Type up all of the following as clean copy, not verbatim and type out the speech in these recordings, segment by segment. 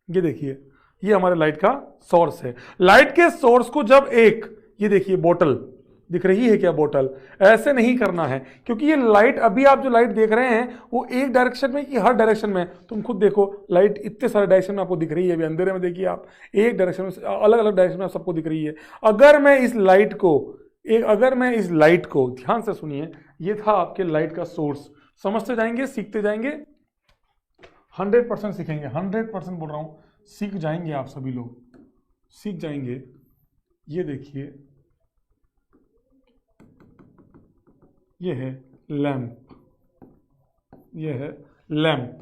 ये देखिए, ये हमारे लाइट का सोर्स है। लाइट के सोर्स को जब एक, ये देखिए बोतल दिख रही है क्या, बोतल, ऐसे नहीं करना है, क्योंकि ये लाइट, अभी आप जो लाइट देख रहे हैं वो एक डायरेक्शन में कि हर डायरेक्शन में, तुम खुद देखो लाइट इतने सारे डायरेक्शन में आपको दिख रही है, अभी अंधेरे में देखिए आप, एक डायरेक्शन में, अलग अलग डायरेक्शन में सबको दिख रही है। अगर मैं इस लाइट को ध्यान से सुनिए, ये था आपके लाइट का सोर्स। समझते जाएंगे, सीखते जाएंगे, 100% सीखेंगे, 100% बोल रहा हूं, सीख जाएंगे आप सभी लोग, सीख जाएंगे। ये देखिए, ये है लैंप, ये है लैंप,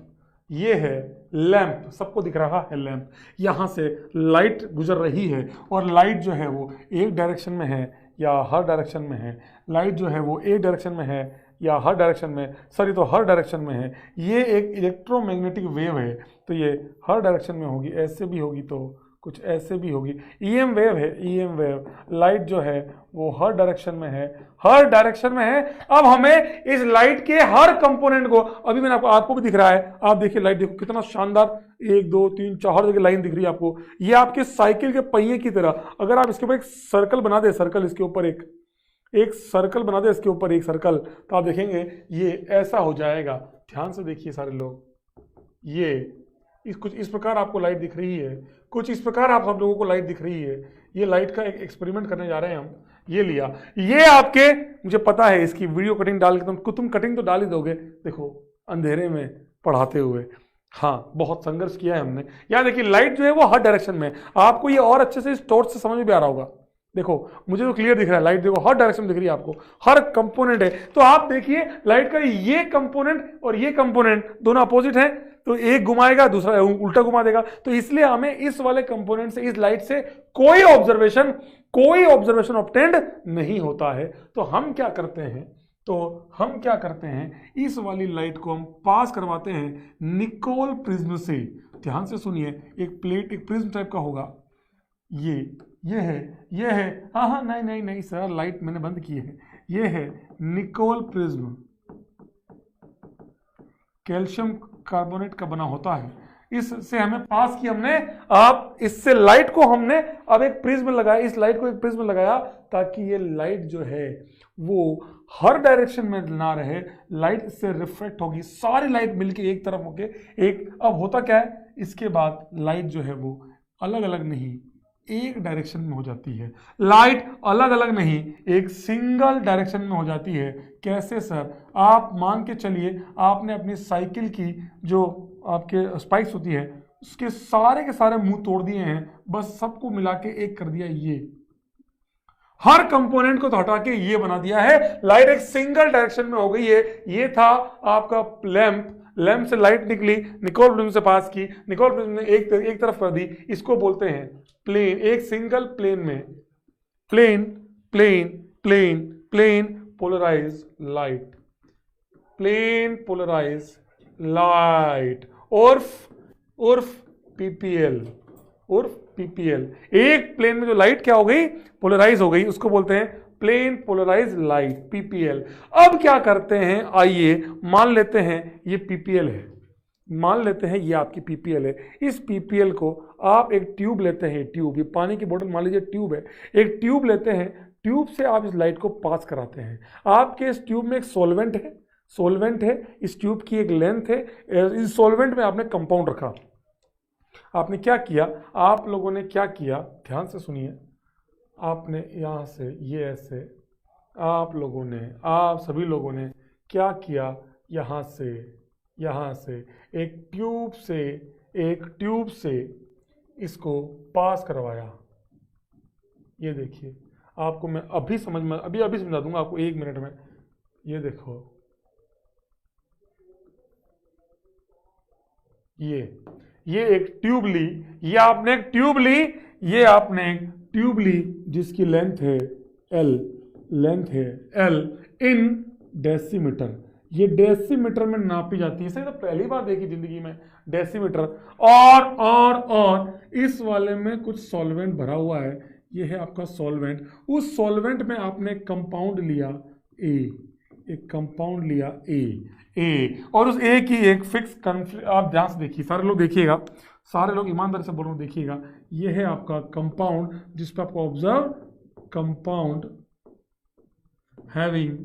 ये है लैंप, सबको दिख रहा है लैंप। यहां से लाइट गुजर रही है और लाइट जो है वो एक डायरेक्शन में है या हर डायरेक्शन में है, लाइट जो है वो एक डायरेक्शन में है या हर डायरेक्शन में, सॉरी तो हर डायरेक्शन में है। ये एक इलेक्ट्रोमैग्नेटिक वेव है, तो ये हर डायरेक्शन में होगी, ऐसे भी होगी तो कुछ ऐसे भी होगी। ईएम वेव है, ईएम वेव। लाइट जो है वो हर डायरेक्शन में है, हर डायरेक्शन में है। अब हमें इस लाइट के हर कंपोनेंट को, अभी मैंने आपको भी दिख रहा है, आप देखिए लाइट, देखो कितना शानदार, 1 2 3 4 जगह लाइन दिख रही है आपको। ये आपके साइकिल के पहिए की तरह, अगर आप इसके ऊपर एक सर्कल बना दे, सर्कल इसके ऊपर एक सर्कल बना दे, इसके ऊपर एक सर्कल, तो आप देखेंगे ये ऐसा हो जाएगा। ध्यान से देखिए सारे लोग, ये कुछ इस प्रकार आपको लाइट दिख रही है, कुछ इस प्रकार आप सब लोगों को लाइट दिख रही है। ये लाइट का एक एक्सपेरिमेंट करने जा रहे हैं हम। ये लिया, ये आपके, मुझे पता है इसकी वीडियो कटिंग डाल के तुम कटिंग तो डाल ही दोगे, देखो अंधेरे में पढ़ाते हुए, हाँ बहुत संघर्ष किया है हमने। यहाँ देखिए लाइट जो है वो हर डायरेक्शन में, आपको ये और अच्छे से इस टॉर्च से समझ में भी आ रहा होगा। देखो मुझे तो क्लियर दिख रहा है, लाइट देखो हर डायरेक्शन में दिख रही है आपको, हर कंपोनेंट है। तो आप देखिए लाइट का ये कंपोनेंट और ये कंपोनेंट दोनों अपोजिट हैं, तो एक घुमाएगा दूसरा उल्टा घुमा देगा। तो इसलिए हमें इस वाले कंपोनेंट से, इस लाइट से कोई ऑब्जर्वेशन ऑब्टेंड नहीं होता है। तो हम क्या करते हैं, इस वाली लाइट को हम पास करवाते हैं निकोल प्रिज्म से। ध्यान से सुनिए, एक प्लेट, एक प्रिज्म टाइप का होगा, ये है, हाँ नहीं सर, लाइट मैंने बंद की है। ये है निकोल प्रिज्म, कैल्शियम कार्बोनेट का बना होता है। इससे हमें पास की हमने, आप इससे लाइट को हमने अब एक प्रिज्म लगाया, इस लाइट को एक प्रिज्म लगाया, ताकि ये लाइट जो है वो हर डायरेक्शन में ना रहे, लाइट इससे रिफ्लेक्ट होगी, सारी लाइट मिलके एक तरफ होके एक। अब होता क्या है, इसके बाद लाइट जो है वो अलग अलग नहीं, एक डायरेक्शन में हो जाती है। लाइट अलग अलग नहीं, एक सिंगल डायरेक्शन में हो जाती है। कैसे सर? आप मान के चलिए, आपने अपनी साइकिल की जो आपके स्पाइक्स होती है उसके सारे के सारे मुंह तोड़ दिए हैं, बस सबको मिला के एक कर दिया, ये हर कंपोनेंट को तो हटा के ये बना दिया है, लाइट एक सिंगल डायरेक्शन में हो गई है। ये था आपका लैंप से लाइट निकली, निकोल प्रिज्म से पास की, निकोल प्रिज्म ने एक तरफ कर दी, इसको बोलते हैं प्लेन। एक सिंगल प्लेन में plane polarise light, plane polarise light, उर्फ पीपीएल। एक प्लेन में जो लाइट क्या हो गई, पोलराइज हो गई, उसको बोलते हैं प्लेन पोलराइज लाइट, पीपीएल। अब क्या करते हैं, आइए मान लेते हैं ये पीपीएल है, मान लेते हैं ये आपकी पीपीएल है। इस पीपीएल को आप एक ट्यूब लेते हैं, ट्यूब, ये पानी की बोतल मान लीजिए ट्यूब है, एक ट्यूब लेते हैं, ट्यूब से आप इस लाइट को पास कराते हैं। आपके इस ट्यूब में एक सॉल्वेंट है, इस ट्यूब की एक लेंथ है, इस सॉल्वेंट में आपने कंपाउंड रखा। आपने क्या किया, आप लोगों ने क्या किया, ध्यान से सुनिए, आपने यहां से ये ऐसे, आप सभी लोगों ने क्या किया, यहां से एक ट्यूब से इसको पास करवाया। ये देखिए, आपको मैं अभी समझा दूंगा आपको 1 मिनट में। ये देखो, ये एक ट्यूब ली, ये आपने एक ट्यूब ली जिसकी लेंथ है L इन डेसीमीटर। ये डेसीमीटर में नापी जाती है, सही तो पहली बार देखी जिंदगी में डेसीमीटर। और इस वाले में कुछ सॉल्वेंट भरा हुआ है, ये है आपका सॉल्वेंट। उस सॉल्वेंट में आपने कंपाउंड लिया A, एक कंपाउंड लिया ए और उस ए की एक फिक्स आप ध्यान से देखिए, सारे लोग देखिएगा, सारे लोग ईमानदारी से बोल रहे हो, देखिएगा, ये है आपका कंपाउंड जिस पर आपको ऑब्जर्व, कंपाउंड हैविंग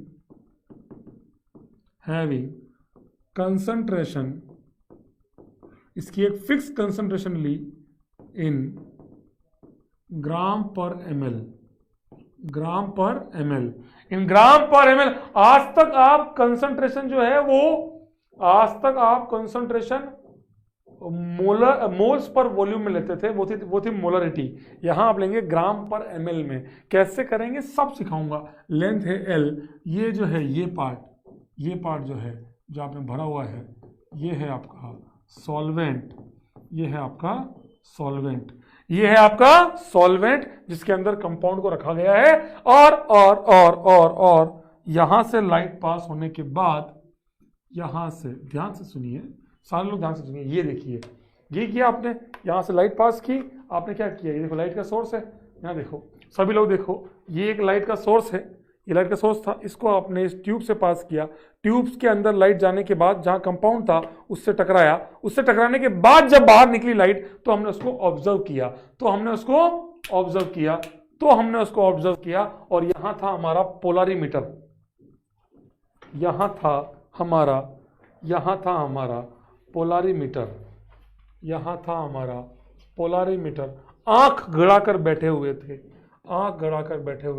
कंसंट्रेशन, इसकी एक फिक्स कंसंट्रेशन ली इन ग्राम पर ml, ग्राम पर ml, इन ग्राम पर ml। आज तक आप कंसंट्रेशन जो है वो, आज तक आप कंसंट्रेशन मोल्स पर वॉल्यूम में लेते थे, वो थी मोलरिटी। यहां आप लेंगे ग्राम पर ml में। कैसे करेंगे सब सिखाऊंगा। लेंथ है l, ये जो है ये पार्ट जो है जो आपने भरा हुआ है, ये है आपका सॉल्वेंट, ये है आपका सॉल्वेंट, ये है आपका सॉल्वेंट जिसके अंदर कंपाउंड को रखा गया है। और यहां से लाइट पास होने के बाद, यहां से ध्यान से सुनिए, सारे लोग ध्यान से सुनिए, ये देखिए, ये किया आपने, यहां से लाइट पास की, आपने क्या किया, ये देखो लाइट का सोर्स है, यहां देखो सभी लोग देखो, ये एक लाइट का सोर्स है, ये लाइट का सोर्स था, इसको आपने इस ट्यूब से पास किया, ट्यूब्स के अंदर लाइट जाने के बाद जहां कंपाउंड था उससे टकराया, उससे टकराने के बाद जब बाहर निकली लाइट तो हमने उसको ऑब्जर्व किया, और यहां था हमारा पोलरीमीटर, यहां था हमारा पोलरीमीटर, आंख गड़ाकर बैठे हुए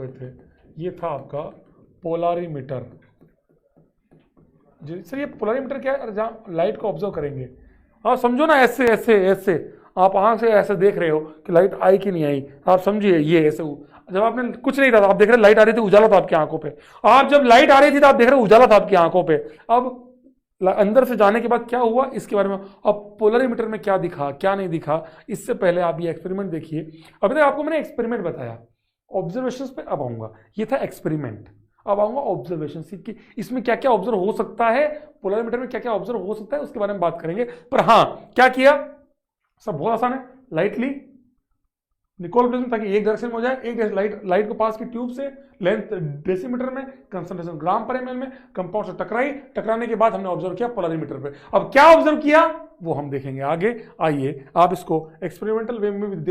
थे, ये था आपका पोलरीमीटर। सर ये पोलरीमीटर क्या है, जहां लाइट को ऑब्जर्व करेंगे, आप समझो ना, ऐसे आप आंख से ऐसे देख रहे हो कि लाइट आई कि नहीं आई, आप समझिए, ये ऐसे जब आपने कुछ नहीं था, आप देख रहे लाइट आ रही थी, उजाला था आपकी आंखों पे, आप जब लाइट आ रही थी तो आप देख रहे उजाला था आपकी आंखों पे। अब अंदर से जाने के बाद क्या हुआ इसके बारे में, अब पोलरीमीटर में क्या दिखा क्या नहीं दिखा, इससे पहले आप ये एक्सपेरिमेंट देखिए। अभी तक आपको मैंने एक्सपेरिमेंट बताया, ऑब्जर्वेशंस पे अब आऊंगा, ये था एक्सपेरिमेंट, अब आऊंगा ऑब्जर्वेशन की, इसमें क्या क्या ऑब्जर्व हो सकता है, पोलरीमीटर में क्या क्या ऑब्जर्व हो सकता है उसके बारे में बात करेंगे। पर हाँ, क्या किया, सब बहुत आसान है, लाइट ली निकोल प्रिज्म ताकि एक डायरेक्शन में हो जाए, एक लाइट को पास की ट्यूब से, लेंथ डेसीमीटर में, कंसंट्रेशन ग्राम पर ml में, कंपाउंड से टकराने के बाद हमने ऑब्जर्व किया पोलरीमीटर पे। अब क्या ऑब्जर्व किया वो हम देखेंगे आगे। आइए आप इसको एक्सपेरिमेंटल वे में भी